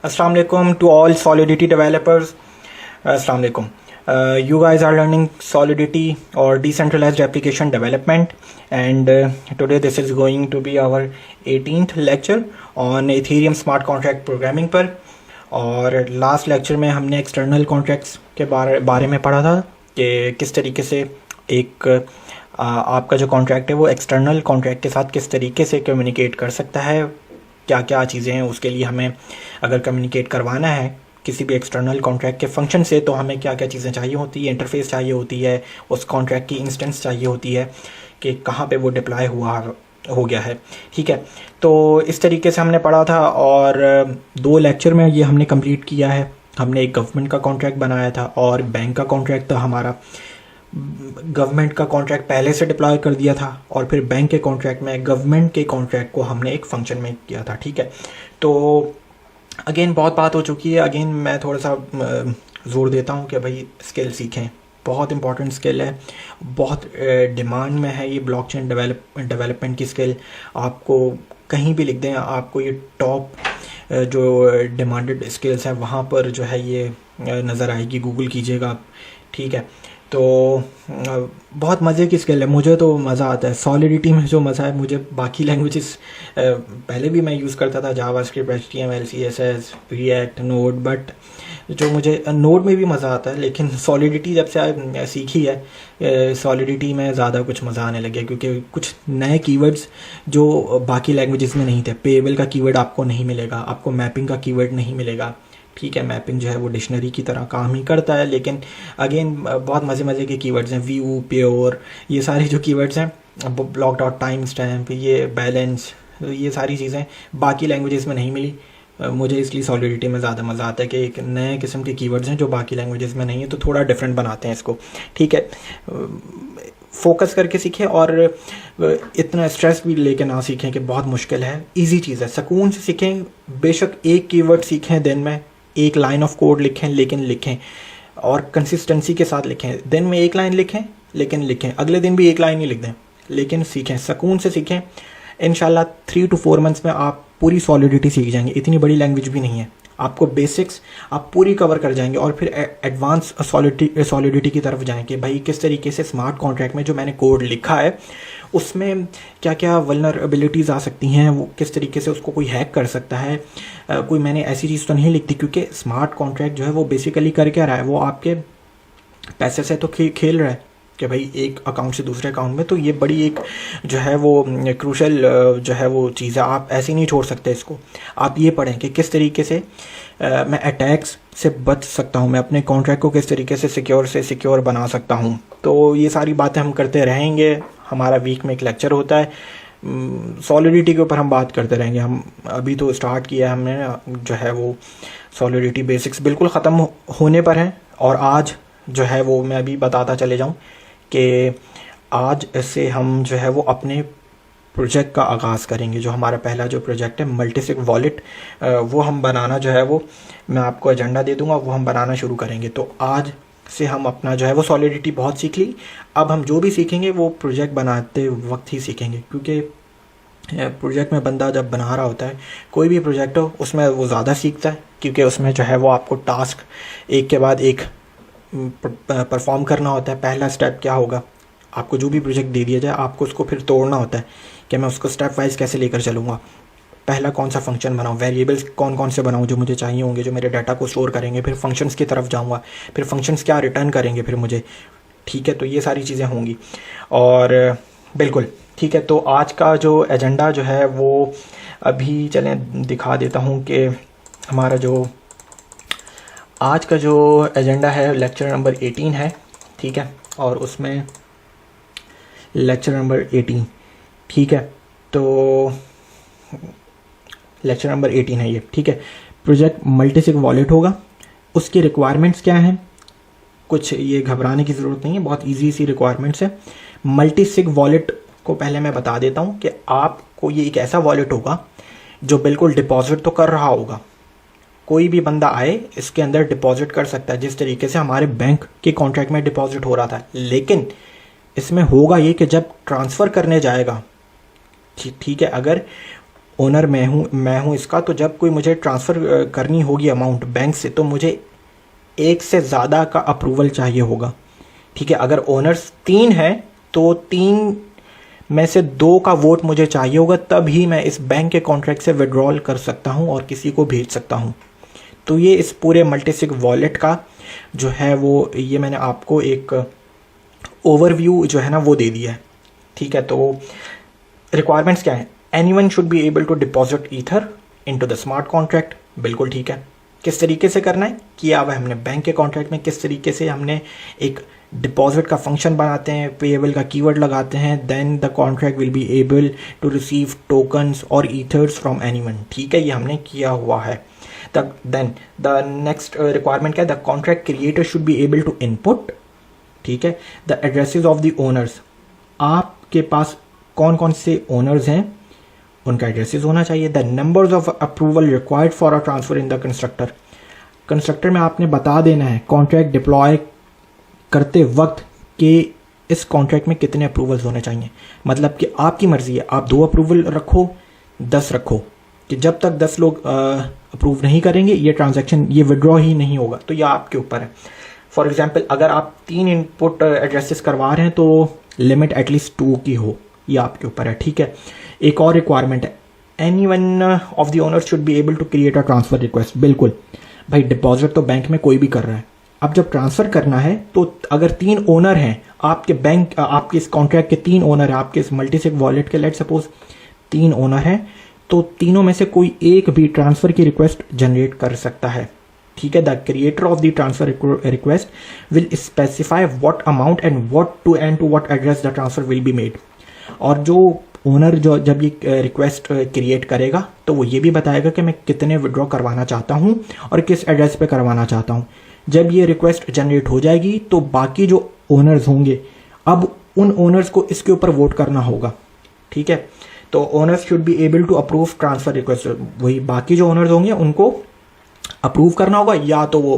Assalamu alaikum to all Solidity developers. Assalamu alaikum. You guys are learning Solidity or decentralized application development, and today this is going to be our 18th lecture on Ethereum smart contract programming पर. और last lecture में हमने external contracts के बारे में पढ़ा था कि किस तरीके से एक आपका जो कॉन्ट्रैक्ट है वो एक्सटर्नल कॉन्ट्रैक्ट के साथ किस तरीके से कम्युनिकेट कर सकता है, क्या क्या चीज़ें हैं उसके लिए हमें अगर कम्युनिकेट करवाना है किसी भी एक्सटर्नल कॉन्ट्रैक्ट के फंक्शन से तो हमें क्या क्या चीज़ें चाहिए होती है, इंटरफेस चाहिए होती है, उस कॉन्ट्रैक्ट की इंस्टेंस चाहिए होती है कि कहाँ पे वो डिप्लॉय हो गया है. ठीक है, तो इस तरीके से हमने पढ़ा था और 2 लेक्चर में ये हमने कंप्लीट किया है. हमने एक गवर्नमेंट का कॉन्ट्रैक्ट बनाया था और बैंक का कॉन्ट्रैक्ट था हमारा. गवर्नमेंट का कॉन्ट्रैक्ट पहले से डिप्लॉय कर दिया था और फिर बैंक के कॉन्ट्रैक्ट में गवर्नमेंट के कॉन्ट्रैक्ट को हमने एक फंक्शन में किया था. ठीक है, तो अगेन बहुत बात हो चुकी है. अगेन मैं थोड़ा सा ज़ोर देता हूँ कि भाई स्किल सीखें, बहुत इंपॉर्टेंट स्किल है, बहुत डिमांड में है ये ब्लॉकचेन डेवलपमेंट की स्किल. आपको कहीं भी लिख दें, आपको ये टॉप जो डिमांडेड स्किल्स हैं वहाँ पर जो है ये नज़र आएगी, गूगल कीजिएगा आप. ठीक है, तो बहुत मज़े की स्किल है. मुझे तो मज़ा आता है सॉलिडिटी में. जो मज़ा है मुझे बाकी लैंग्वेजेस पहले भी मैं यूज़ करता था, JavaScript, HTML, CSS, react, node, but जो मुझे नोड में भी मज़ा आता है, लेकिन सॉलिडिटी जब से सीखी है सॉलिडिटी में ज़्यादा कुछ मज़ा आने लगे क्योंकि कुछ नए कीवर्ड्स जो बाकी लैंग्वेजेस में नहीं थे. पेबल का कीवर्ड आपको नहीं मिलेगा, आपको मैपिंग का कीवर्ड नहीं मिलेगा. ठीक है, मैपिंग जो है वो डिक्शनरी की तरह काम ही करता है, लेकिन अगेन बहुत मज़े के कीवर्ड्स हैं. व्यू, प्योर, ये सारी जो कीवर्ड्स हैं, ब्लॉक डॉट टाइम स्टैम्प, ये बैलेंस, ये सारी चीज़ें बाकी लैंग्वेजेस में नहीं मिली. मुझे इसलिए सॉलिडिटी में ज़्यादा मज़ा आता है कि एक नए किस्म के कीवर्ड्स हैं जो बाकी लैंग्वेजेस में नहीं है, तो थोड़ा डिफरेंट बनाते हैं इसको. ठीक है, फोकस करके सीखें और इतना स्ट्रेस भी लेके ना सीखें कि बहुत मुश्किल है. इजी चीज़ है, सुकून से सीखें. बेशक एक कीवर्ड सीखें दिन में, एक लाइन ऑफ कोड लिखें, लेकिन लिखें और कंसिस्टेंसी के साथ लिखें. दिन में एक लाइन लिखें, लेकिन लिखें. अगले दिन भी एक लाइन ही लिख दें, लेकिन सीखें, सुकून से सीखें. इंशाल्लाह 3 to 4 मंथ्स में आप पूरी सॉलिडिटी सीख जाएंगे. इतनी बड़ी लैंग्वेज भी नहीं है, आपको बेसिक्स आप पूरी कवर कर जाएंगे और फिर एडवांस सॉलिडिटी की तरफ जाएंगे. भाई किस तरीके से स्मार्ट कॉन्ट्रैक्ट में जो मैंने कोड लिखा है उसमें क्या क्या वल्नरेबिलिटीज़ आ सकती हैं, वो किस तरीके से उसको कोई हैक कर सकता है. कोई मैंने ऐसी चीज़ तो नहीं लिखती क्योंकि स्मार्ट कॉन्ट्रैक्ट जो है वो बेसिकली कर क्या रहा है, वो आपके पैसे से तो खेल रहा है कि भाई एक अकाउंट से दूसरे अकाउंट में. तो ये बड़ी एक जो है वो क्रूशल जो है वो चीज़ है, आप ऐसे नहीं छोड़ सकते इसको. आप ये पढ़ें कि किस तरीके से मैं अटैक्स से बच सकता हूँ, मैं अपने कॉन्ट्रैक्ट को किस तरीके से सिक्योर बना सकता हूँ. तो ये सारी बातें हम करते रहेंगे. हमारा वीक में एक लेक्चर होता है, सॉलिडिटी के ऊपर हम बात करते रहेंगे. हम अभी तो स्टार्ट किया है हमने जो है वो सॉलिडिटी बेसिक्स बिल्कुल ख़त्म होने पर है. और आज जो है वो मैं अभी बताता चले जाऊँ कि आज से हम जो है वो अपने प्रोजेक्ट का आगाज़ करेंगे. जो हमारा पहला जो प्रोजेक्ट है मल्टीसिग वॉलेट, वो हम बनाना जो है वो मैं आपको एजेंडा दे दूंगा, वो हम बनाना शुरू करेंगे. तो आज से हम अपना जो है वो सॉलिडिटी बहुत सीख ली. अब हम जो भी सीखेंगे वो प्रोजेक्ट बनाते वक्त ही सीखेंगे, क्योंकि प्रोजेक्ट में बंदा जब बना रहा होता है कोई भी प्रोजेक्ट हो उसमें वो ज़्यादा सीखता है, क्योंकि उसमें जो है वो आपको टास्क एक के बाद एक परफॉर्म करना होता है. पहला स्टेप क्या होगा, आपको जो भी प्रोजेक्ट दे दिया जाए आपको उसको फिर तोड़ना होता है कि मैं उसको स्टेप वाइज कैसे लेकर चलूँगा. पहला कौन सा फंक्शन बनाऊँ, वेरिएबल्स कौन कौन से बनाऊँ जो मुझे चाहिए होंगे, जो मेरे डाटा को स्टोर करेंगे. फिर फंक्शंस की तरफ जाऊँगा, फिर फंक्शंस क्या रिटर्न करेंगे फिर मुझे. ठीक है, तो ये सारी चीज़ें होंगी. और बिल्कुल ठीक है, तो आज का जो एजेंडा जो है वो अभी चलें दिखा देता हूँ कि हमारा जो आज का जो एजेंडा है लेक्चर नंबर 18 है. ठीक है, और उसमें लेक्चर नंबर 18, ठीक है, तो लेक्चर नंबर 18 है ये. ठीक है, प्रोजेक्ट मल्टीसिग वॉलेट होगा. उसकी रिक्वायरमेंट्स क्या हैं, कुछ ये घबराने की ज़रूरत नहीं है, बहुत इजी सी रिक्वायरमेंट्स है. मल्टीसिग वॉलेट को पहले मैं बता देता हूँ कि आपको ये एक ऐसा वॉलेट होगा जो बिल्कुल डिपॉजिट तो कर रहा होगा. कोई भी बंदा आए इसके अंदर डिपॉजिट कर सकता है, जिस तरीके से हमारे बैंक के कॉन्ट्रैक्ट में डिपॉजिट हो रहा था. लेकिन इसमें होगा ये कि जब ट्रांसफ़र करने जाएगा, ठीक है, अगर ओनर मैं हूँ इसका, तो जब कोई मुझे ट्रांसफ़र करनी होगी अमाउंट बैंक से, तो मुझे एक से ज़्यादा का अप्रूवल चाहिए होगा। ठीक है, अगर ओनर्स 3 हैं तो 3 में से 2 का वोट मुझे चाहिए होगा, तभी मैं इस बैंक के कॉन्ट्रैक्ट से विड्रॉल कर सकता हूँ और किसी को भेज सकता हूँ। तो ये इस पूरे मल्टीसिग वॉलेट का जो है वो, ये मैंने आपको एक ओवरव्यू जो है ना वो दे दिया है। ठीक है, तो रिक्वायरमेंट्स क्या है? Anyone should be able to deposit ether into the smart contract. बिल्कुल ठीक है। किस तरीके से करना है, किया हुआ हमने बैंक के कॉन्ट्रैक्ट में, किस तरीके से हमने एक डिपॉजिट का फंक्शन बनाते हैं, पेएबल का कीवर्ड लगाते हैं, then the contract will be able to receive tokens और ईथर्स फ्रॉम एनीवन। ठीक है, ये हमने किया हुआ है। देन द नेक्स्ट रिक्वायरमेंट क्या है? The contract creator should be able to input, ठीक है, the addresses of the owners. आपके पास कौन कौन से ओनर्स हैं उनका एड्रेसेस होना चाहिए। The numbers of approval required for a transfer in the constructor. Constructor में आपने बता देना है कॉन्ट्रैक्ट डिप्लॉय करते वक्त कि इस कॉन्ट्रैक्ट में कितने अप्रूवल्स होने चाहिए। मतलब कि आपकी मर्जी है, आप 2 अप्रूवल रखो, 10 रखो, कि जब तक 10 लोग अप्रूव नहीं करेंगे ये ट्रांजैक्शन, ये विड्रॉ ही नहीं होगा। तो ये आपके ऊपर है। फॉर एग्जाम्पल, अगर आप 3 इनपुट एड्रेसेस करवा रहे हैं तो लिमिट एटलीस्ट 2 की हो, ये आपके ऊपर है। ठीक है, एक और रिक्वायरमेंट है, any one of the owners should be able to create a transfer request. बिल्कुल भाई, डिपॉजिट तो बैंक में कोई भी कर रहा है, अब जब ट्रांसफर करना है तो अगर 3 ओनर हैं आपके बैंक, आपके इस कॉन्ट्रैक्ट के 3 ओनर हैं, आपके इस मल्टीसिग वॉलेट के लेट सपोज 3 ओनर हैं, तो तीनों में से कोई एक भी ट्रांसफर की रिक्वेस्ट जनरेट कर सकता है। ठीक है, the creator of the transfer request will specify what amount and to what address the transfer will be made. और जो ओनर जो जब ये रिक्वेस्ट क्रिएट करेगा तो वो ये भी बताएगा कि मैं कितने विड्रॉ करवाना चाहता हूँ और किस एड्रेस पे करवाना चाहता हूँ। जब ये रिक्वेस्ट जनरेट हो जाएगी तो बाकी जो ओनर्स होंगे, अब उन ओनर्स को इसके ऊपर वोट करना होगा। ठीक है, तो owners should be able to approve transfer request. वही बाकी जो ओनर्स होंगे उनको अप्रूव करना होगा, या तो वो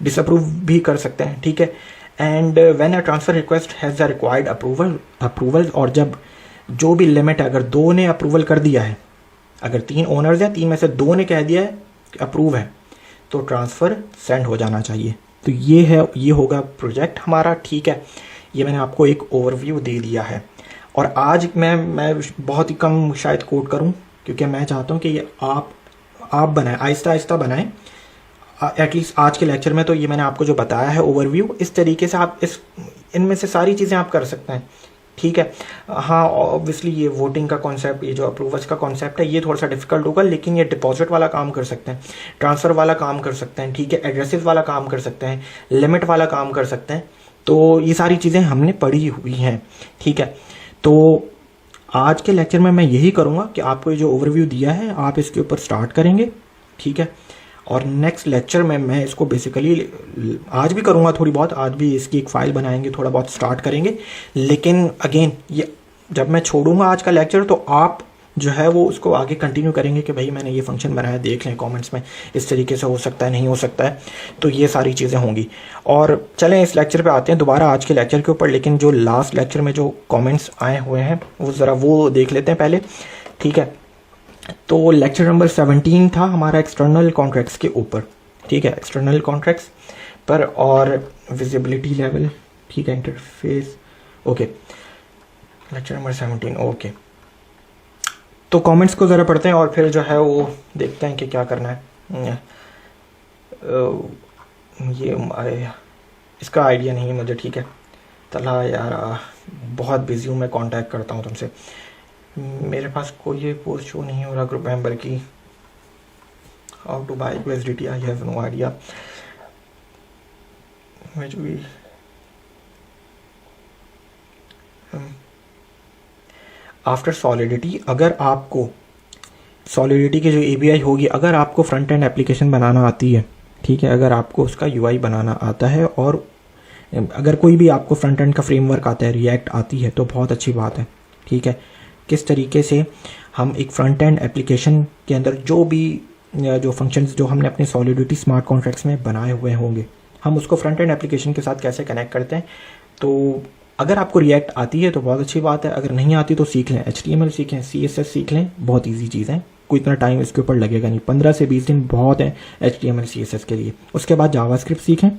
डिसअप्रूव भी कर सकते हैं। ठीक है, and when a transfer request has the required approval, और जब जो भी लिमिट है, अगर 2 ने अप्रूवल कर दिया है, अगर 3 ओनर्स हैं, 3 में से 2 ने कह दिया है कि अप्रूव है, तो ट्रांसफ़र सेंड हो जाना चाहिए। तो ये होगा प्रोजेक्ट हमारा। ठीक है, ये मैंने आपको एक ओवरव्यू दे दिया है। और आज मैं बहुत ही कम शायद कोड करूं, क्योंकि मैं चाहता हूं कि ये आप बनाएं, आहिस्ता आहिस्ता बनाएं। एटलीस्ट आज के लेक्चर में तो ये मैंने आपको जो बताया है ओवरव्यू, इस तरीके से आप इनमें से सारी चीज़ें आप कर सकते हैं। ठीक है, हाँ ऑब्वियसली ये वोटिंग का कॉन्सेप्ट, ये जो अप्रूवल्स का कॉन्सेप्ट है, ये थोड़ा सा डिफिकल्ट होगा, लेकिन ये डिपॉजिट वाला काम कर सकते हैं, ट्रांसफ़र वाला काम कर सकते हैं। ठीक है, एड्रेसेस वाला काम कर सकते हैं, लिमिट वाला काम कर सकते हैं। तो ये सारी चीज़ें हमने पढ़ी हुई हैं। ठीक है, तो आज के लेक्चर में मैं यही करूँगा कि आपको ये जो ओवरव्यू दिया है आप इसके ऊपर स्टार्ट करेंगे। ठीक है, और नेक्स्ट लेक्चर में मैं इसको बेसिकली आज भी करूँगा, थोड़ी बहुत आज भी इसकी एक फ़ाइल बनाएंगे, थोड़ा बहुत स्टार्ट करेंगे। लेकिन अगेन ये जब मैं छोड़ूंगा आज का लेक्चर, तो आप जो है वो उसको आगे कंटिन्यू करेंगे कि भाई मैंने ये फंक्शन बनाया, देख लें कमेंट्स में, इस तरीके से हो सकता है, नहीं हो सकता है। तो ये सारी चीज़ें होंगी। और चलें इस लेक्चर पे आते हैं दोबारा आज के लेक्चर के ऊपर, लेकिन जो लास्ट लेक्चर में जो कमेंट्स आए हुए हैं वो ज़रा वो देख लेते हैं पहले। ठीक है, तो लेक्चर नंबर 17 था हमारा एक्सटर्नल कॉन्ट्रैक्ट्स के ऊपर। ठीक है, एक्सटर्नल कॉन्ट्रैक्ट्स पर और विजिबिलिटी लेवल। ठीक है, interface. Okay, lecture number 17। Okay, तो कमेंट्स को ज़रा पढ़ते हैं और फिर जो है वो देखते हैं कि क्या करना है। ये इसका आइडिया नहीं है मुझे। ठीक है, तला यार बहुत बिजी हूँ, मैं कांटेक्ट करता हूँ तुमसे। मेरे पास कोई ये पोस्ट शो नहीं हो रहा ग्रुप मेंबर की। How to buy USDT, I have no idea. After Solidity, अगर आपको सॉलिडिटी की जो API होगी, अगर आपको फ्रंट एंड एप्लीकेशन बनाना आती है, ठीक है, अगर आपको उसका UI बनाना आता है, और अगर कोई भी आपको फ्रंट एंड का फ्रेमवर्क आता है, रिएक्ट आती है, तो बहुत अच्छी बात है। ठीक है, किस तरीके से हम एक फ्रंट एंड एप्लीकेशन के अंदर जो भी जो फंक्शंस जो हमने अपने सॉलिडिटी स्मार्ट कॉन्ट्रैक्ट्स में बनाए हुए होंगे, हम उसको फ्रंट एंड एप्लीकेशन के साथ कैसे कनेक्ट करते हैं। तो अगर आपको रिएक्ट आती है तो बहुत अच्छी बात है, अगर नहीं आती तो सीख लें, HTML सीखें, CSS सीख लें, बहुत ईजी चीज़ है, कोई इतना टाइम इसके ऊपर लगेगा नहीं, 15 से 20 दिन बहुत है HTML CSS के लिए। उसके बाद जावास्क्रिप्ट सीखें,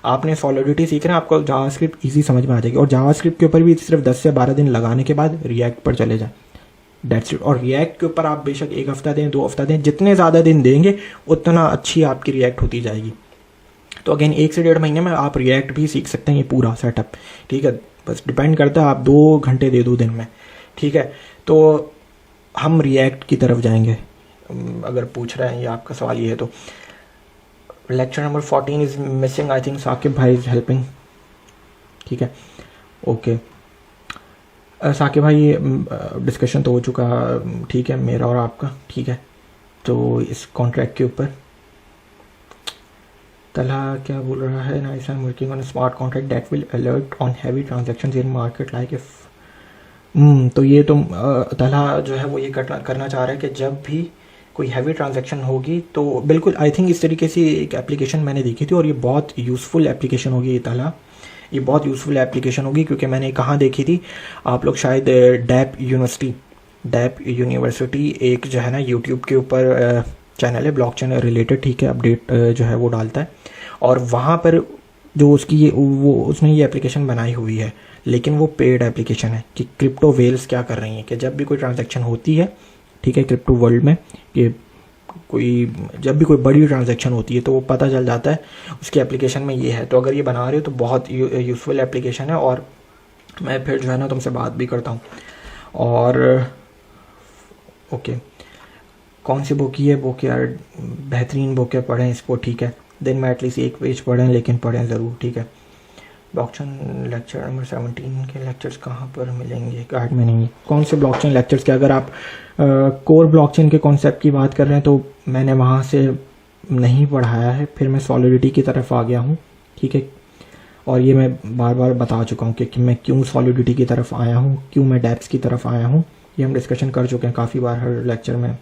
आपने सॉलिडिटी सीख रहे हैं, आपको जावास्क्रिप्ट ईजी समझ में आ जाएगी, और जावास्क्रिप्ट के ऊपर भी सिर्फ 10 से 12 दिन लगाने के बाद रिएक्ट पर चले जाएं, डेट्स इट। और रिएक्ट के ऊपर आप बेशक 1 हफ्ता दें, 2 हफ्ता दें, जितने ज़्यादा दिन देंगे उतना अच्छी आपकी रिएक्ट होती जाएगी। तो अगेन 1 से 1.5 महीने में आप रिएक्ट भी सीख सकते हैं, ये पूरा सेटअप, ठीक है। बस डिपेंड करता है आप 2 घंटे दे दो दिन में, ठीक है। तो हम रिएक्ट की तरफ जाएंगे, अगर पूछ रहे हैं ये आपका सवाल ये है तो। Lecture number 14 is missing, I think Saqib भाई इज हेल्पिंग, ठीक है, ओके। साकिब भाई डिस्कशन तो हो चुका, ठीक है, मेरा और आपका, ठीक है। तो इस कॉन्ट्रैक्ट के ऊपर तला क्या बोल रहा है, nice, I am working on smart contract that will alert on heavy transactions in market like if. तो ये तो तला जो है वो ये करना चाह रहा है कि जब भी कोई हैवी ट्रांजैक्शन होगी तो बिल्कुल, आई थिंक इस तरीके से एक एप्लीकेशन मैंने देखी थी और ये बहुत यूज़फुल एप्लीकेशन होगी, ये तला, ये बहुत यूज़फुल एप्लीकेशन होगी, क्योंकि मैंने कहाँ देखी थी, आप लोग शायद डैप यूनिवर्सिटी एक जो है ना यूट्यूब के ऊपर चैनल है ब्लॉकचेन रिलेटेड, ठीक है, अपडेट जो है वो डालता है, और वहाँ पर जो उसकी वो उसने ये एप्लीकेशन बनाई हुई है, लेकिन वो पेड एप्लीकेशन है कि क्रिप्टो वेल्स क्या कर रही हैं कि जब भी कोई ट्रांजैक्शन होती है, ठीक है, क्रिप्टो वर्ल्ड में, कि जब भी कोई बड़ी ट्रांजैक्शन होती है तो वो पता चल जाता है, उसकी एप्लीकेशन में ये है। तो अगर ये बना रहे हो तो बहुत यूज़फुल एप्लीकेशन है, और मैं फिर जो है ना तुमसे बात भी करता हूँ। और ओके, कौन सी बुक है, बुक यार बेहतरीन बुक है, पढ़ें इसको, ठीक है, दिन में एटलीस्ट 1 पेज पढ़ें, लेकिन पढ़ें ज़रूर, ठीक है। ब्लॉकचेन लेक्चर नंबर 17 के लेक्चर्स कहाँ पर मिलेंगे, गाइड में नहीं है। कौन से ब्लॉकचेन लेक्चर्स के, अगर आप कोर ब्लॉकचेन के कॉन्सेप्ट की बात कर रहे हैं तो मैंने वहाँ से नहीं पढ़ाया है, फिर मैं सॉलिडिटी की तरफ आ गया हूँ, ठीक है, और ये मैं बार बार बता चुका हूँ कि मैं क्यों सॉलिडिटी की तरफ आया हूँ, क्यों मैं डेप्स की तरफ आया हूँ, ये हम डिस्कशन कर चुके हैं काफ़ी बार हर लेक्चर में।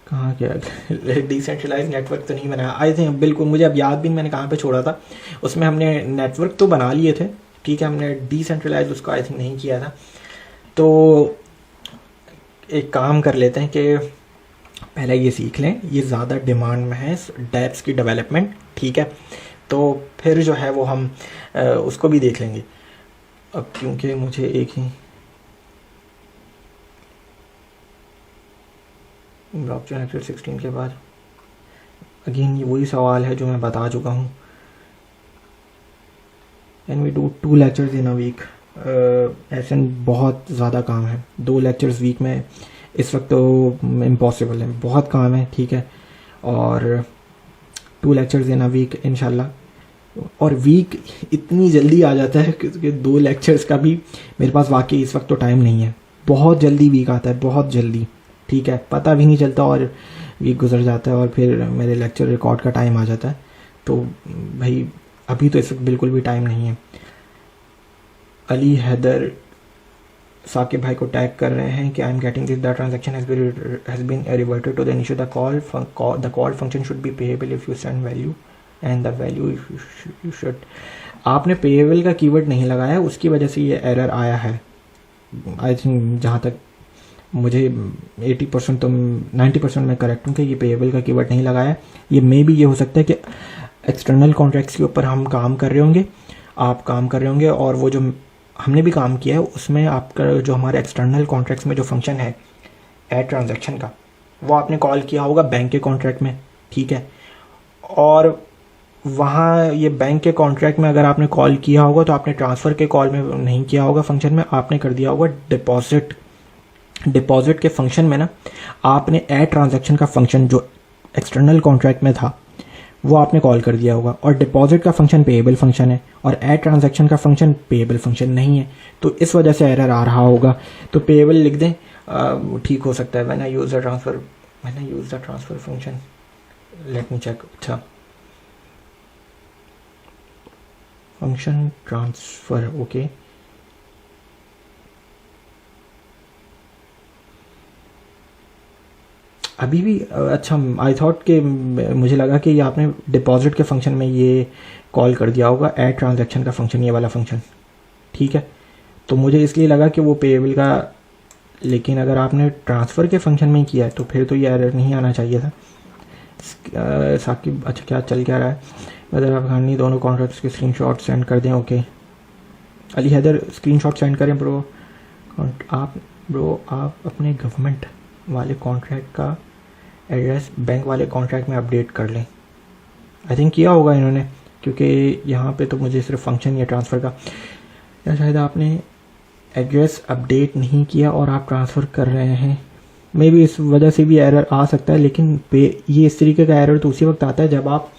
कहाँ क्या डिसेंट्रलाइज नेटवर्क तो नहीं बनाया, आई थिंक, बिल्कुल मुझे अब याद भी नहीं मैंने कहाँ पे छोड़ा था, उसमें हमने नेटवर्क तो बना लिए थे, ठीक है, हमने डिसेंट्रलाइज उसको आई थिंक नहीं किया था। तो एक काम कर लेते हैं कि पहले ये सीख लें, ये ज़्यादा डिमांड में है डैप्स की डेवलपमेंट, ठीक है, तो फिर जो है वो हम उसको भी देख लेंगे। अब क्योंकि मुझे एक ही ब्लॉकचेन लेक्चर 16 के बाद अगेन ये वही सवाल है जो मैं बता चुका हूँ, and we do 2 lectures in a week. ऐसे बहुत ज़्यादा काम है, 2 लेक्चर्स वीक में इस वक्त तो इम्पॉसिबल है, बहुत काम है, ठीक है, और 2 लेक्चर्स इन अ वीक इंशाल्लाह। और वीक इतनी जल्दी आ जाता है क्योंकि 2 लेक्चर्स का भी मेरे पास वाकई इस वक्त तो टाइम नहीं है, बहुत जल्दी वीक आता है, बहुत जल्दी, ठीक है, पता भी नहीं चलता और वीक गुजर जाता है और फिर मेरे लेक्चर रिकॉर्ड का टाइम आ जाता है। तो भाई अभी तो इस वक्त बिल्कुल भी टाइम नहीं है। अली हैदर साकिब भाई को टैग कर रहे हैं कि I am getting this, the transaction has been reverted to the initial, the call function should be payable if you send value and the value you should. आपने पेएबल का कीवर्ड नहीं लगाया, उसकी वजह से ये एरर आया है, आई थिंक, जहाँ तक मुझे 80% तो 90% मैं करेक्ट हूँ कि ये पेएबल का कीवर्ड नहीं लगाया। ये मे भी ये हो सकता है कि एक्सटर्नल कॉन्ट्रैक्ट्स के ऊपर हम काम कर रहे होंगे, आप काम कर रहे होंगे, और वो जो हमने भी काम किया है उसमें आपका जो हमारे एक्सटर्नल कॉन्ट्रैक्ट्स में जो फंक्शन है ऐड ट्रांजैक्शन का, वो आपने कॉल किया होगा बैंक के कॉन्ट्रैक्ट में, ठीक है, और वहाँ ये बैंक के कॉन्ट्रैक्ट में अगर आपने कॉल किया होगा तो आपने ट्रांसफ़र के कॉल में नहीं किया होगा फंक्शन में, आपने कर दिया होगा डिपॉजिट के फंक्शन में ना आपने ऐड ट्रांजैक्शन का फंक्शन जो एक्सटर्नल कॉन्ट्रैक्ट में था वो आपने कॉल कर दिया होगा, और डिपॉजिट का फंक्शन पेएबल फंक्शन है और ऐड ट्रांजैक्शन का फंक्शन पेएबल फंक्शन नहीं है, तो इस वजह से एरर आ रहा होगा। तो पेएबल लिख दें, ठीक हो सकता है। When I use the transfer function, let me check, अच्छा फंक्शन ट्रांसफ़र, ओके, अभी भी अच्छा, आई थॉट कि मुझे लगा कि ये आपने डिपॉजिट के फंक्शन में ये कॉल कर दिया होगा, ऐड ट्रांजैक्शन का फंक्शन, ये वाला फंक्शन, ठीक है। तो मुझे इसलिए लगा कि वो पेएबल का, लेकिन अगर आपने ट्रांसफ़र के फंक्शन में ही किया है तो फिर तो ये एरर नहीं आना चाहिए था। साकिब, अच्छा क्या चल क्या रहा है? अगर आप खानी दोनों कॉन्ट्रैक्ट्स के स्क्रीनशॉट सेंड कर दें, okay. Ali Haider screenshot send करें ब्रो। आप अपने गवर्नमेंट वाले कॉन्ट्रैक्ट का एड्रेस बैंक वाले कॉन्ट्रैक्ट में अपडेट कर लें। आई थिंक किया होगा इन्होंने, क्योंकि यहाँ पे तो मुझे सिर्फ फंक्शन या ट्रांसफ़र का, या शायद आपने एड्रेस अपडेट नहीं किया और आप ट्रांसफ़र कर रहे हैं, मे बी इस वजह से भी एरर आ सकता है। लेकिन ये इस तरीके का एरर तो उसी वक्त आता है जब आप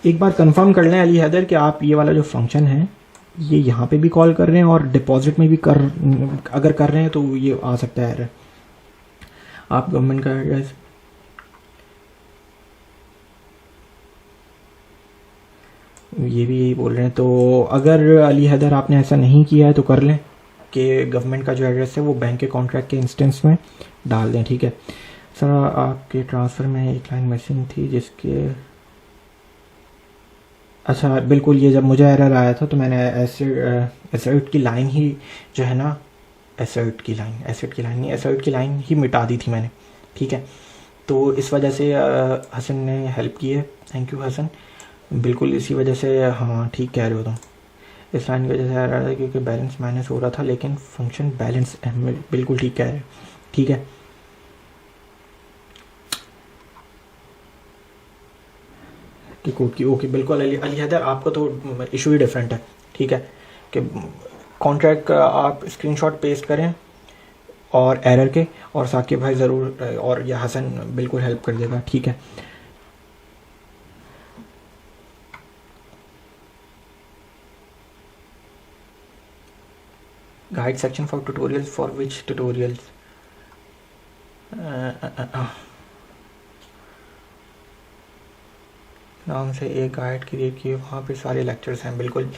एक बार कंफर्म कर लें अली हैदर कि आप ये वाला जो फंक्शन है ये यहाँ पे भी कॉल कर रहे हैं और डिपॉजिट में भी अगर कर रहे हैं तो ये आ सकता है एरर। आप गवर्नमेंट का एड्रेस, ये भी यही बोल रहे हैं। तो अगर अली हैदर आपने ऐसा नहीं किया है तो कर लें कि गवर्नमेंट का जो एड्रेस है वो बैंक के कॉन्ट्रैक्ट के इंस्टेंस में डाल दें, ठीक है। सर आपके ट्रांसफ़र में एक लाइन मिसिंग थी जिसके, अच्छा बिल्कुल, ये जब मुझे एरर आया था तो मैंने एसेट की लाइन ही जो है ना, एसेट की लाइन ही मिटा दी थी मैंने, ठीक है। तो इस वजह से हसन ने हेल्प की है, थैंक यू हसन। बिल्कुल इसी वजह से, हाँ ठीक कह रहे हो तुम। इस लाइन की वजह से आ रहा था क्योंकि बैलेंस माइनस हो रहा था, लेकिन फंक्शन बैलेंस, बिल्कुल ठीक कह रहे हो, ठीक है। कि कोड की, ओके बिल्कुल अली हैदर, आपका तो इशू ही डिफरेंट है, ठीक है। कि कॉन्ट्रैक्ट का आप स्क्रीनशॉट पेस्ट करें और एरर के, और साकिब भाई ज़रूर और या हसन बिल्कुल हेल्प कर देगा, ठीक है। Guide section for tutorials, for which tutorials? नाम से एक गाइड क्रिएट किए, वहाँ पे सारे लेक्चर्स हैं, बिल्कुल।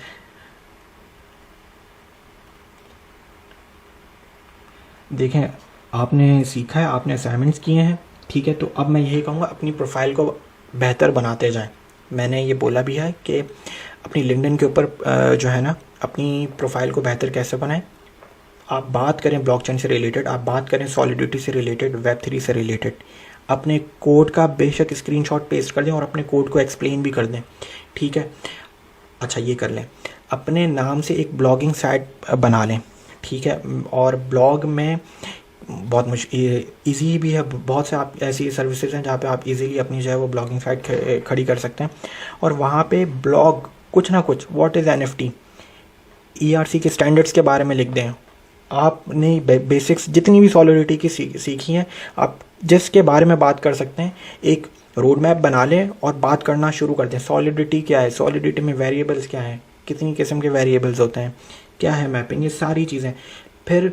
देखें, आपने सीखा है, आपने असाइनमेंट्स किए हैं, ठीक है। तो अब मैं यही कहूँगा अपनी प्रोफाइल को बेहतर बनाते जाएं। मैंने ये बोला भी है कि अपनी लिंक्डइन के ऊपर जो है ना, अपनी प्रोफाइल को बेहतर कैसे बनाएं। आप बात करें ब्लॉकचेन से रिलेटेड, आप बात करें सॉलिडिटी से रिलेटेड, वेब3 से रिलेटेड, अपने कोड का बेशक स्क्रीनशॉट पेस्ट कर दें और अपने कोड को एक्सप्लेन भी कर दें, ठीक है। अच्छा ये कर लें, अपने नाम से एक ब्लॉगिंग साइट बना लें, ठीक है। और ब्लॉग में बहुत ईजी भी है, बहुत से आप ऐसी सर्विसेज हैं जहाँ पे आप इजीली अपनी जो है वो ब्लॉगिंग साइट खड़ी कर सकते हैं। और वहाँ पे ब्लॉग कुछ ना कुछ, व्हाट इज़ NFT, ERC के स्टैंडर्ड्स के बारे में लिख दें। आपने बेसिक्स जितनी भी सॉलिडिटी की सीखी हैं, आप जिसके बारे में बात कर सकते हैं, एक रोड मैप बना लें और बात करना शुरू कर दें। सॉलिडिटी क्या है, सॉलिडिटी में वेरिएबल्स क्या हैं, कितनी किस्म के वेरिएबल्स होते हैं, क्या है मैपिंग, ये सारी चीज़ें। फिर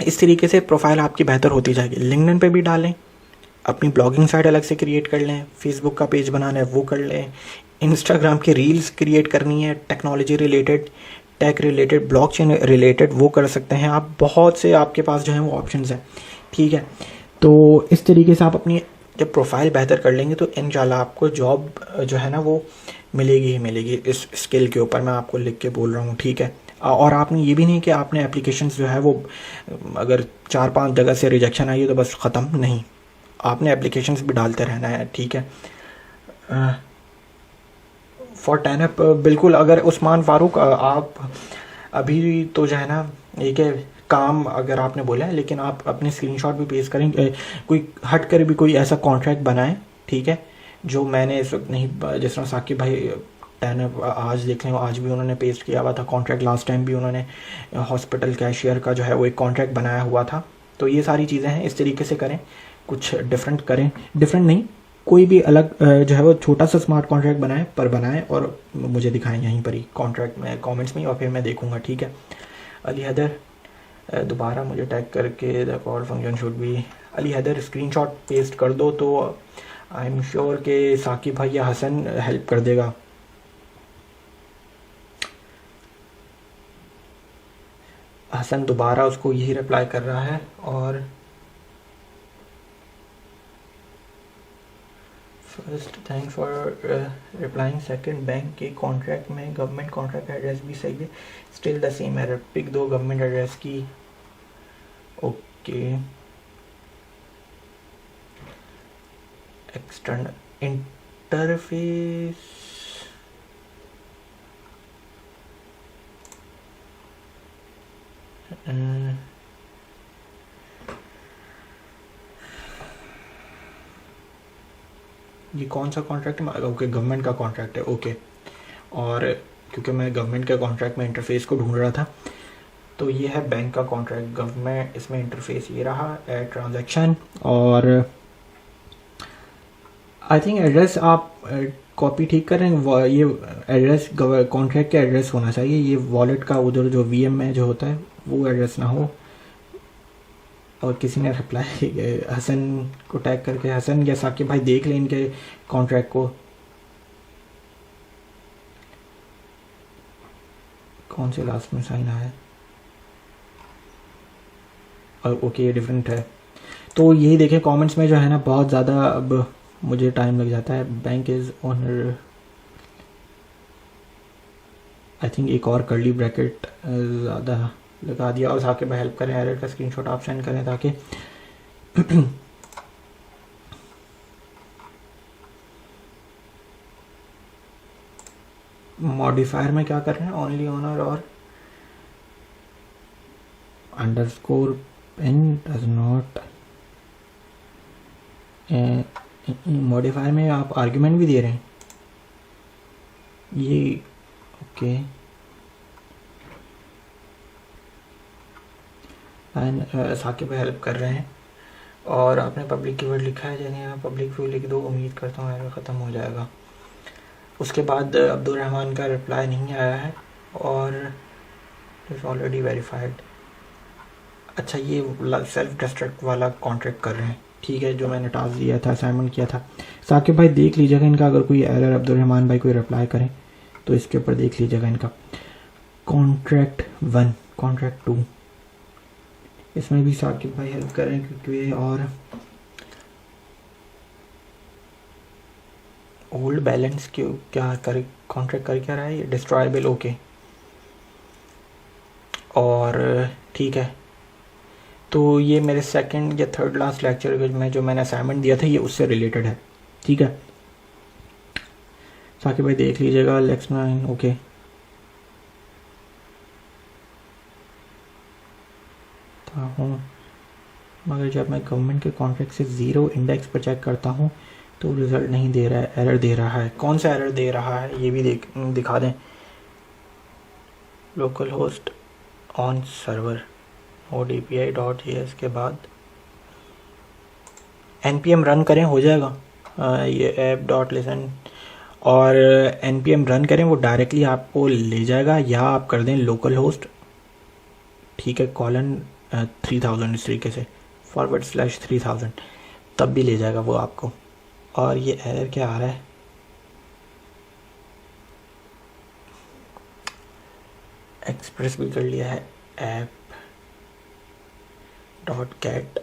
इस तरीके से प्रोफाइल आपकी बेहतर होती जाएगी। लिंक्डइन पे भी डालें, अपनी ब्लॉगिंग साइट अलग से क्रिएट कर लें, फेसबुक का पेज बनाना है वो कर लें, इंस्टाग्राम की रील्स क्रिएट करनी है, technology related, tech related, blockchain related, वो कर सकते हैं आप। बहुत से आपके पास जो है वो ऑप्शंस हैं, ठीक है। तो इस तरीके से आप अपनी जब प्रोफाइल बेहतर कर लेंगे तो इंशाल्लाह आपको जॉब जो है ना वो मिलेगी ही मिलेगी। इस स्किल के ऊपर मैं आपको लिख के बोल रहा हूँ, ठीक है। और आपने ये भी नहीं कि आपने एप्लीकेशंस जो है वो अगर 4-5 जगह से रिजेक्शन आई है तो बस ख़त्म, नहीं, आपने एप्लीकेशंस भी डालते रहना है, ठीक है। फॉर 10 बिल्कुल। अगर उस्मान फ़ारूक आप अभी तो जो है ना एक है काम, अगर आपने बोला है, लेकिन आप अपने स्क्रीनशॉट भी पेश करें, कोई हट कर भी कोई ऐसा कॉन्ट्रैक्ट बनाएं, ठीक है, जो मैंने इस वक्त नहीं, जिस तरह साकिब भाई 10 आज देख लें, आज भी उन्होंने पेस्ट किया हुआ था कॉन्ट्रैक्ट, लास्ट टाइम भी उन्होंने हॉस्पिटल कैशियर का जो है वो एक कॉन्ट्रैक्ट बनाया हुआ था। तो ये सारी चीज़ें हैं, इस तरीके से करें, कुछ डिफरेंट करें, डिफरेंट नहीं, कोई भी अलग जो है वो छोटा सा स्मार्ट कॉन्ट्रैक्ट बनाएं, पर बनाएं और मुझे दिखाएं यहीं पर ही कॉन्ट्रैक्ट में, कमेंट्स में, और फिर मैं देखूंगा, ठीक है। अली हैदर दोबारा मुझे टैग करके the call function should be, Ali Haider screenshot paste कर दो तो आई एम श्योर कि साकिब भाई या हसन हेल्प कर देगा। हसन दोबारा उसको यही रिप्लाई कर रहा है, और first thanks for replying. Second, bank के कॉन्ट्रैक्ट में गवर्नमेंट कॉन्ट्रैक्ट एड्रेस भी सही है, still the same error, pick दो गवर्नमेंट एड्रेस की। ओके, एक्सटर्नल इंटरफेस, ये कौन सा कॉन्ट्रैक्ट है? ओके, गवर्नमेंट का कॉन्ट्रैक्ट है। ओके, और क्योंकि मैं गवर्नमेंट के कॉन्ट्रैक्ट में इंटरफेस को ढूंढ रहा था, तो ये है बैंक का कॉन्ट्रैक्ट, गवर्नमेंट, इसमें इंटरफेस ये रहा, ऐड ट्रांजैक्शन। और आई थिंक एड्रेस आप कॉपी ठीक कर रहे हैं, ये एड्रेस कॉन्ट्रैक्ट का एड्रेस होना चाहिए, ये वॉलेट का उधर जो वीएम में जो होता है वो एड्रेस ना हो। और किसी ने रिप्लाई हसन को टैग करके, हसन या साकिब भाई देख लें इनके कॉन्ट्रैक्ट को, कौन से लास्ट में साइन आया है। और ओके, ये डिफरेंट है। तो यही देखें कमेंट्स में जो है ना, बहुत ज़्यादा अब मुझे टाइम लग जाता है। Bank is owner, I think एक और कर्ली ब्रैकेट ज़्यादा लगा दिया। और साकिब भाई हेल्प करें, एरर का स्क्रीनशॉट आप सेंड करें ताकि मॉडिफायर में क्या कर रहे हैं, ओनली ओनर और underscore pen does not. Modifier में आप आर्ग्यूमेंट भी दे रहे हैं ये। ओके, साकिब भाई हेल्प कर रहे हैं। और आपने पब्लिक कीवर्ड लिखा है, यानी आप पब्लिक व्यू लिख दो, उम्मीद करता हूँ एरर ख़त्म हो जाएगा। उसके बाद अब्दुल रहमान का रिप्लाई नहीं आया है, और इज़ ऑलरेडी वेरीफाइड। अच्छा, ये सेल्फ डिस्ट्रक्ट वाला कॉन्ट्रैक्ट कर रहे हैं, ठीक है, जो मैंने टास्क दिया था, असाइनमेंट किया था। साकिब भाई देख लीजिएगा इनका, अगर कोई एरर अब्दुल रहमान भाई कोई रिप्लाई करें तो इसके ऊपर देख लीजिएगा इनका। कॉन्ट्रैक्ट 1, कॉन्ट्रैक्ट 2, इसमें भी साकिब भाई हेल्प कर रहे हैं, क्योंकि और ओल्ड बैलेंस क्यों क्या कर कॉन्ट्रैक्ट कर क्या रहा है ये, डिस्ट्रॉयबल। ओके, और ठीक है, तो ये मेरे सेकंड या थर्ड लास्ट लेक्चर में जो मैंने असाइनमेंट दिया था ये उससे रिलेटेड है, ठीक है। साकिब भाई देख लीजिएगा, लेक्स 9। ओके, हूँ, मगर जब मैं गवर्नमेंट के कॉन्ट्रैक्ट से ज़ीरो इंडेक्स पर चेक करता हूँ तो रिज़ल्ट नहीं दे रहा है, एरर दे रहा है। कौन सा एरर दे रहा है ये भी दिखा दें। Local host on server ODPI.js के बाद npm रन करें, हो जाएगा। ये app.listen और npm रन करें, वो डायरेक्टली आपको ले जाएगा, या आप कर दें लोकल होस्ट, ठीक है, कॉलन 3000 इस तरीके से /3000, तब भी ले जाएगा वो आपको। और ये एरर क्या आ रहा है, एक्सप्रेस भी कर लिया है, app.get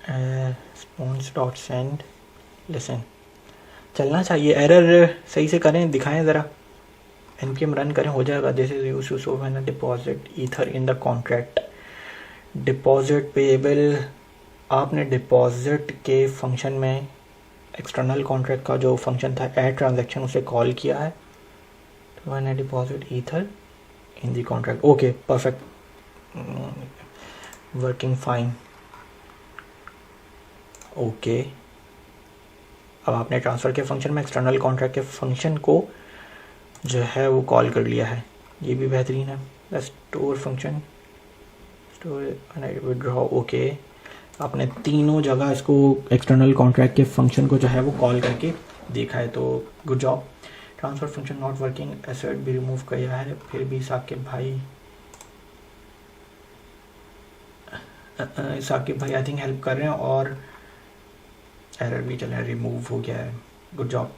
response.send listen, चलना चाहिए। एरर सही से करें, दिखाएं ज़रा, npm रन करें, हो जाएगा। This is used to show when a deposit ether in the contract. Deposit payable, आपने डिपॉजिट के फंक्शन में एक्सटर्नल कॉन्ट्रैक्ट का जो फंक्शन था ऐड ट्रांजैक्शन, उसे कॉल किया है, तो when a deposit ether in the contract. Okay, perfect, working fine. Okay, अब आपने ट्रांसफ़र के फंक्शन में एक्सटर्नल कॉन्ट्रैक्ट के फंक्शन को जो है वो कॉल कर लिया है, ये भी बेहतरीन है। Store function, store withdraw. Okay, आपने तीनों जगह इसको एक्सटर्नल कॉन्ट्रैक्ट के फंक्शन को जो है वो कॉल करके देखा है, तो good job. Transfer function not working, asset भी रिमूव किया है, फिर भी साकिब भाई आई थिंक हेल्प कर रहे हैं, और एरर भी चल रहा है, रिमूव हो गया है, गुड जॉब।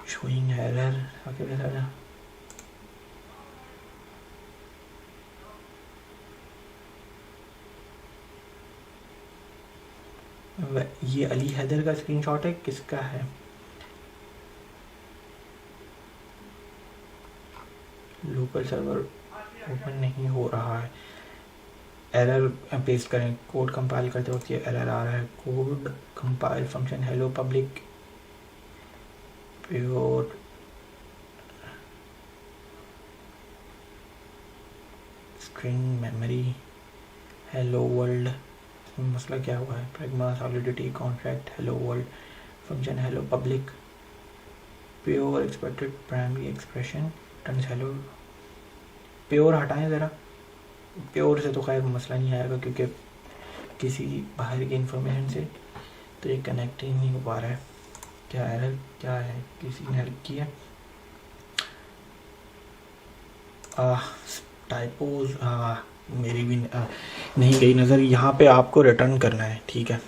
शोइंग एरर, ये अली हैदर का स्क्रीनशॉट है, किसका है? लोकल सर्वर ओपन नहीं हो रहा है, एरर पेस्ट करें। कोड कंपाइल करते वक्त ये एरर आ रहा है। Code compile function hello public pure string memory hello world. मसला क्या हुआ है? Pragma solidity contract hello world function hello public pure expected primary expression turns hello. Pure हटाएं ज़रा, प्योर से तो खैर मसला नहीं आएगा क्योंकि किसी बाहर की इंफॉर्मेशन से तो ये कनेक्ट ही नहीं हो पा रहा है। क्या एरर क्या है? किसी ने हेल्प की है? टाइपोज मेरी भी नहीं गई नज़र। यहाँ पे आपको रिटर्न करना है, ठीक है।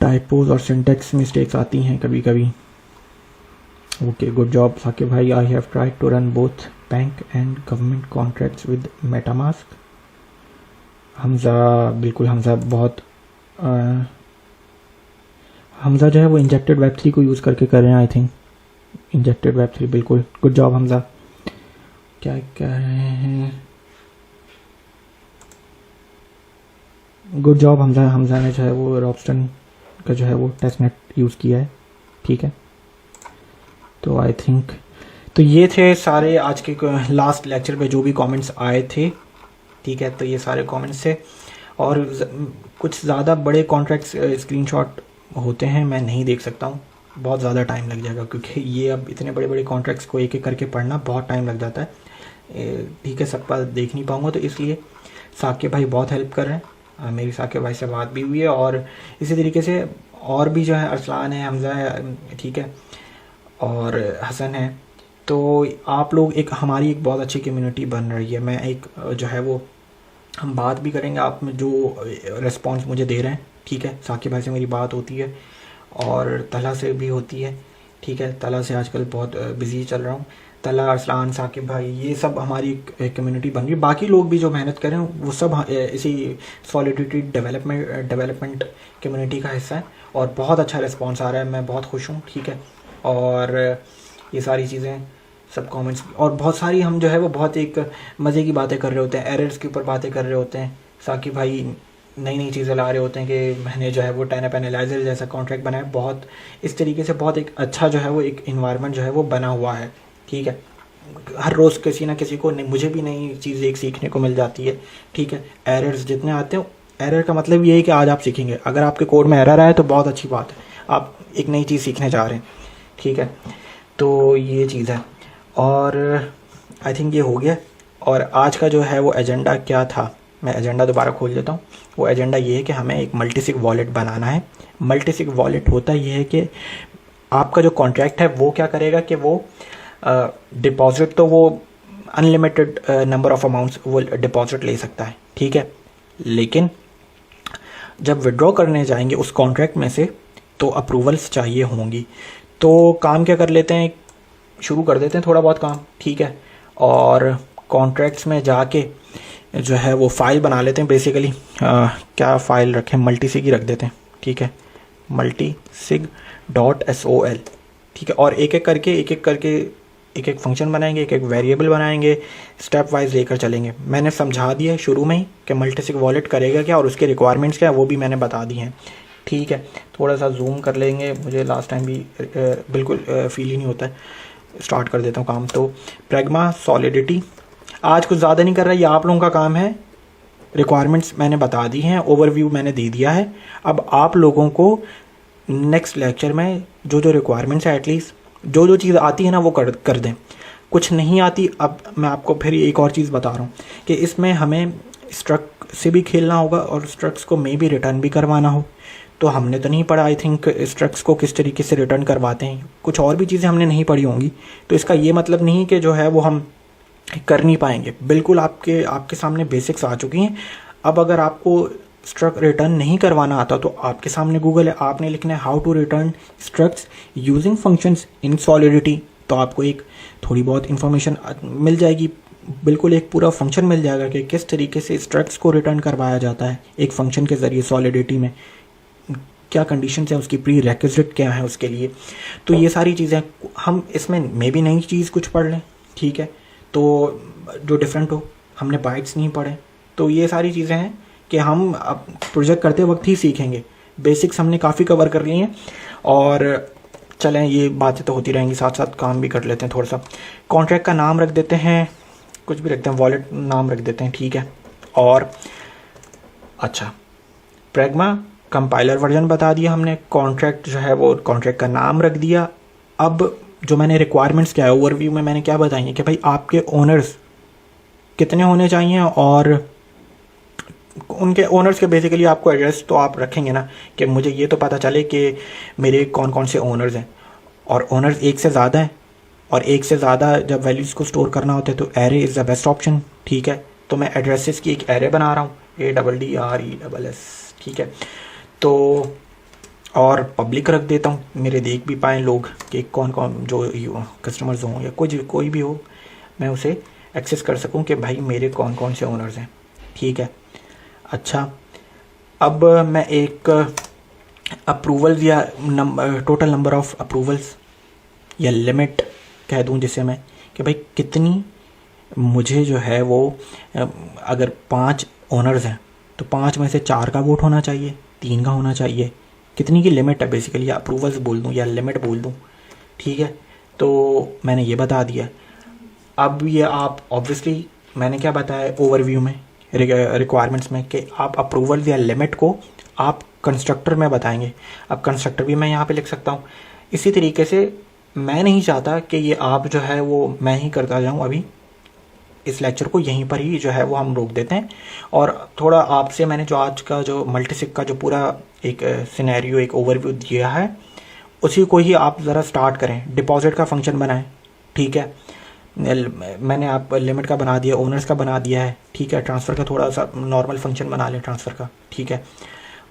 टाइपोज और सिंटेक्स मिस्टेक्स आती हैं कभी कभी। ओके, गुड जॉब साकिब भाई। I have tried to run both bank and government contracts with MetaMask. Hamza, बिल्कुल हमज़ा बहुत हमज़ा जो है वो इंजेक्टेड वेब 3 को यूज़ करके कर रहे हैं आई थिंक। इंजेक्टेड वेब 3, बिल्कुल गुड जॉब हमज़ा। क्या कह रहे हैं? Good job Hamza. हमज़ा ने जो है वो रॉबस्टन का जो है वो टेस्टनेट यूज़ किया है, ठीक है। तो आई थिंक तो ये थे सारे आज के लास्ट लेक्चर पे जो भी कमेंट्स आए थे, ठीक है। तो ये सारे कमेंट्स थे और कुछ ज़्यादा बड़े कॉन्ट्रैक्ट्स स्क्रीनशॉट होते हैं, मैं नहीं देख सकता हूँ, बहुत ज़्यादा टाइम लग जाएगा क्योंकि ये अब इतने बड़े बड़े कॉन्ट्रैक्ट्स को एक एक करके पढ़ना बहुत टाइम लग जाता है, ठीक है। सबका देख नहीं पाऊँगा, तो इसलिए साकिब भाई बहुत हेल्प कर रहे हैं। मेरी साकिब भाई से बात भी हुई है और इसी तरीके से और भी जो है अरसलान है, हमज़ा है, ठीक है, और हसन है। तो आप लोग एक हमारी एक बहुत अच्छी कम्युनिटी बन रही है। मैं एक जो है वो हम बात भी करेंगे, आप में जो रिस्पांस मुझे दे रहे हैं, ठीक है। साकिब भाई से मेरी बात होती है और तला से भी होती है, ठीक है। तला से आजकल बहुत बिजी चल रहा हूँ। तला, अरसलान, साकिब भाई, ये सब हमारी एक कम्युनिटी बन रही है। बाकी लोग भी जो मेहनत कर रहे हैं वो सब इसी सॉलिडिटी डेवलपमेंट कम्युनिटी का हिस्सा है और बहुत अच्छा रिस्पॉन्स आ रहा है, मैं बहुत खुश हूँ, ठीक है। और ये सारी चीज़ें सब कमेंट्स और बहुत सारी हम जो है वो बहुत एक मज़े की बातें कर रहे होते हैं, एरर्स के ऊपर बातें कर रहे होते हैं। साकिब भाई नई नई चीज़ें ला रहे होते हैं कि मैंने जो है वो टैनअप एनालाइजर जैसा कॉन्ट्रैक्ट बनाया। बहुत इस तरीके से बहुत एक अच्छा जो है वो एक इन्वायरमेंट जो है वो बना हुआ है, ठीक है। हर रोज़ किसी ना किसी को मुझे भी नई चीज़ एक सीखने को मिल जाती है, ठीक है। एरर्स जितने आते हैं, एरर का मतलब ये है कि आज आप सीखेंगे। अगर आपके कोड में एरर आए तो बहुत अच्छी बात है, आप एक नई चीज़ सीखने जा रहे हैं, ठीक है। तो ये चीज़ है और आई थिंक ये हो गया। और आज का जो है वो एजेंडा क्या था, मैं एजेंडा दोबारा खोल देता हूँ। वो एजेंडा ये है कि हमें एक मल्टीसिग वॉलेट बनाना है। मल्टीसिग वॉलेट होता ये है कि आपका जो कॉन्ट्रैक्ट है वो क्या करेगा कि वो डिपॉजिट तो वो अनलिमिटेड नंबर ऑफ अमाउंट्स वो डिपॉजिट ले सकता है, ठीक है। लेकिन जब विड्रॉ करने जाएंगे उस कॉन्ट्रैक्ट में से तो अप्रूवल्स चाहिए होंगी। तो काम क्या कर लेते हैं, शुरू कर देते हैं थोड़ा बहुत काम, ठीक है। और कॉन्ट्रैक्ट्स में जाके जो है वो फाइल बना लेते हैं। बेसिकली क्या फ़ाइल रखें, मल्टीसिग ही रख देते हैं, ठीक है। multisig.sol, ठीक है। और एक एक करके एक एक फंक्शन बनाएंगे, एक एक वेरिएबल बनाएंगे, स्टेप वाइज लेकर चलेंगे। मैंने समझा दिया है शुरू में ही कि मल्टीसिग वॉलेट करेगा क्या और उसके रिक्वायरमेंट्स क्या है, वो भी मैंने बता दी हैं, ठीक है। थोड़ा सा जूम कर लेंगे, मुझे लास्ट टाइम भी बिल्कुल फील ही नहीं होता है। स्टार्ट कर देता हूँ काम। तो प्रैग्मा सॉलिडिटी आज कुछ ज़्यादा नहीं कर रहा, ये आप लोगों का काम है। रिक्वायरमेंट्स मैंने बता दी हैं, ओवरव्यू मैंने दे दिया है। अब आप लोगों को नेक्स्ट लेक्चर में जो जो रिक्वायरमेंट्स है, एटलीस्ट जो जो चीज़ आती है ना वो कर दें। कुछ नहीं आती, अब मैं आपको फिर एक और चीज़ बता रहा हूँ कि इसमें हमें स्ट्रक्ट से भी खेलना होगा और स्ट्रक्ट्स को मे भी रिटर्न भी करवाना हो। तो हमने तो नहीं पढ़ा आई थिंक स्ट्रक्ट्स को किस तरीके से रिटर्न करवाते हैं, कुछ और भी चीज़ें हमने नहीं पढ़ी होंगी। तो इसका ये मतलब नहीं कि जो है वो हम कर नहीं पाएंगे। बिल्कुल आपके सामने बेसिक्स आ चुकी हैं। अब अगर आपको स्ट्रक्ट रिटर्न नहीं करवाना आता तो आपके सामने गूगल है, आपने लिखना है how to return structs using functions in Solidity. तो आपको एक थोड़ी बहुत इन्फॉर्मेशन मिल जाएगी, बिल्कुल एक पूरा फंक्शन मिल जाएगा कि किस तरीके से स्ट्रक्स को रिटर्न करवाया जाता है एक फंक्शन के ज़रिए सॉलिडिटी में, क्या कंडीशन है उसकी, प्री रेक्विजिट क्या है उसके लिए। तो ये सारी चीज़ें हम इसमें मे भी नई चीज़ कुछ पढ़ लें, ठीक है, तो जो डिफरेंट हो, हमने बाइट्स नहीं पढ़े, तो ये सारी चीज़ें हैं कि हम अब प्रोजेक्ट करते वक्त ही सीखेंगे। बेसिक्स हमने काफ़ी कवर कर लिए हैं और चलें ये बातें तो होती रहेंगी, साथ साथ काम भी कर लेते हैं थोड़ा सा। कॉन्ट्रैक्ट का नाम रख देते हैं, कुछ भी रखते हैं, वॉलेट नाम रख देते हैं, ठीक है। और अच्छा, प्रैग्मा कंपाइलर वर्जन बता दिया हमने, कॉन्ट्रैक्ट जो है वो कॉन्ट्रैक्ट का नाम रख दिया। अब जो मैंने रिक्वायरमेंट्स क्या है ओवरव्यू में मैंने क्या बताई है कि भाई आपके ओनर्स कितने होने चाहिए, और उनके ओनर्स के बेसिकली आपको एड्रेस तो आप रखेंगे ना कि मुझे ये तो पता चले कि मेरे कौन कौन से ओनर्स हैं, और ओनर्स एक से ज़्यादा हैं, और एक से ज़्यादा जब वैल्यूज़ को स्टोर करना होता है तो array is the best option, ठीक है। तो मैं एड्रेसेस की एक एरे बना रहा हूँ, ADDRESS, ठीक है। तो और पब्लिक रख देता हूँ, मेरे देख भी पाएँ लोग कि कौन कौन जो कस्टमर्स हों या कोई भी हो, मैं उसे एक्सेस कर सकूँ कि भाई मेरे कौन कौन से ओनर्स हैं, ठीक है। अच्छा, अब मैं एक अप्रूवल्स या टोटल नंबर ऑफ़ अप्रूवल्स या लिमिट कह दूं जिसे मैं, कि भाई कितनी मुझे जो है वो अगर 5 ओनर्स हैं तो 5 में से 4 का वोट होना चाहिए, 3 का होना चाहिए, कितनी की लिमिट है बेसिकली, या अप्रूवल्स बोल दूं या लिमिट बोल दूं, ठीक है। तो मैंने ये बता दिया। अब ये आप ऑब्वियसली मैंने क्या बताया ओवरव्यू में रिक्वायरमेंट्स में कि आप अप्रूवल या लिमिट को आप कंस्ट्रक्टर में बताएंगे। अब कंस्ट्रक्टर भी मैं यहाँ पे लिख सकता हूँ। इसी तरीके से मैं नहीं चाहता कि ये आप जो है वो मैं ही करता जाऊँ, अभी इस लेक्चर को यहीं पर ही जो है वो हम रोक देते हैं, और थोड़ा आपसे मैंने जो आज का जो मल्टीसिग का जो पूरा एक सिनेरियो एक ओवरव्यू दिया है उसी को ही आप ज़रा स्टार्ट करें। डिपॉजिट का फंक्शन बनाएं, ठीक है, मैंने आप लिमिट का बना दिया, ओनर्स का बना दिया है, ठीक है। ट्रांसफ़र का थोड़ा सा नॉर्मल फंक्शन बना लें ट्रांसफ़र का, ठीक है।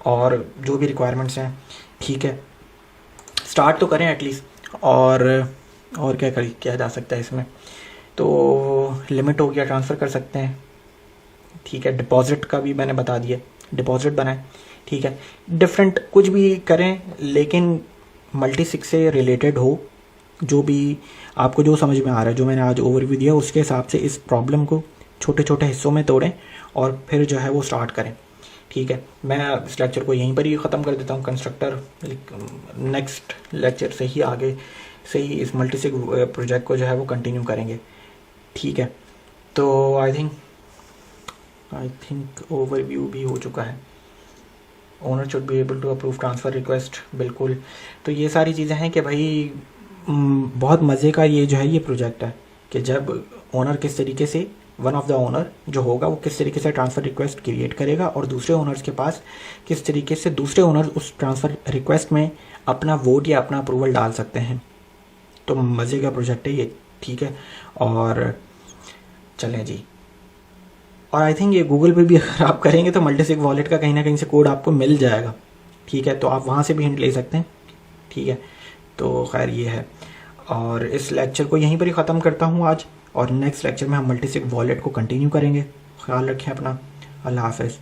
और जो भी रिक्वायरमेंट्स हैं, ठीक है, स्टार्ट तो करें एटलीस्ट। और क्या जा सकता है इसमें, तो लिमिट हो गया, ट्रांसफ़र कर सकते हैं, ठीक है। डिपॉजिट का भी मैंने बता दिया, डिपॉजिट बनाएं, ठीक है। डिफरेंट कुछ भी करें लेकिन मल्टीसिग से रिलेटेड हो, जो भी आपको जो समझ में आ रहा है, जो मैंने आज ओवरव्यू दिया उसके हिसाब से इस प्रॉब्लम को छोटे छोटे हिस्सों में तोड़ें और फिर जो है वो स्टार्ट करें, ठीक है। मैं इस लेक्चर को यहीं पर ही ख़त्म कर देता हूँ। कंस्ट्रक्टर नेक्स्ट लेक्चर से ही आगे से ही इस मल्टीसिग प्रोजेक्ट को जो है वो कंटिन्यू करेंगे, ठीक है। तो आई थिंक ओवरव्यू भी हो चुका है। Owner should be able to approve transfer request, बिल्कुल। तो ये सारी चीज़ें हैं कि भाई बहुत मज़े का ये जो है ये प्रोजेक्ट है कि जब ओनर किस तरीके से वन ऑफ द ओनर जो होगा वो किस तरीके से ट्रांसफ़र रिक्वेस्ट क्रिएट करेगा और दूसरे ओनर्स के पास किस तरीके से दूसरे ओनर उस ट्रांसफ़र रिक्वेस्ट में अपना वोट या अपना अप्रूवल डाल सकते हैं। तो मज़े का प्रोजेक्ट है ये, ठीक है। और चलें जी, और आई थिंक ये गूगल पे भी अगर आप करेंगे तो मल्टीसिग वॉलेट का कहीं ना कहीं से कोड आपको मिल जाएगा, ठीक है। तो आप वहाँ से भी हिंट ले सकते हैं, ठीक है। तो खैर ये है, और इस लेक्चर को यहीं पर ही ख़त्म करता हूँ आज, और नेक्स्ट लेक्चर में हम मल्टीसिग वॉलेट को कंटिन्यू करेंगे। ख्याल रखें अपना, अल्लाह हाफ़िज़।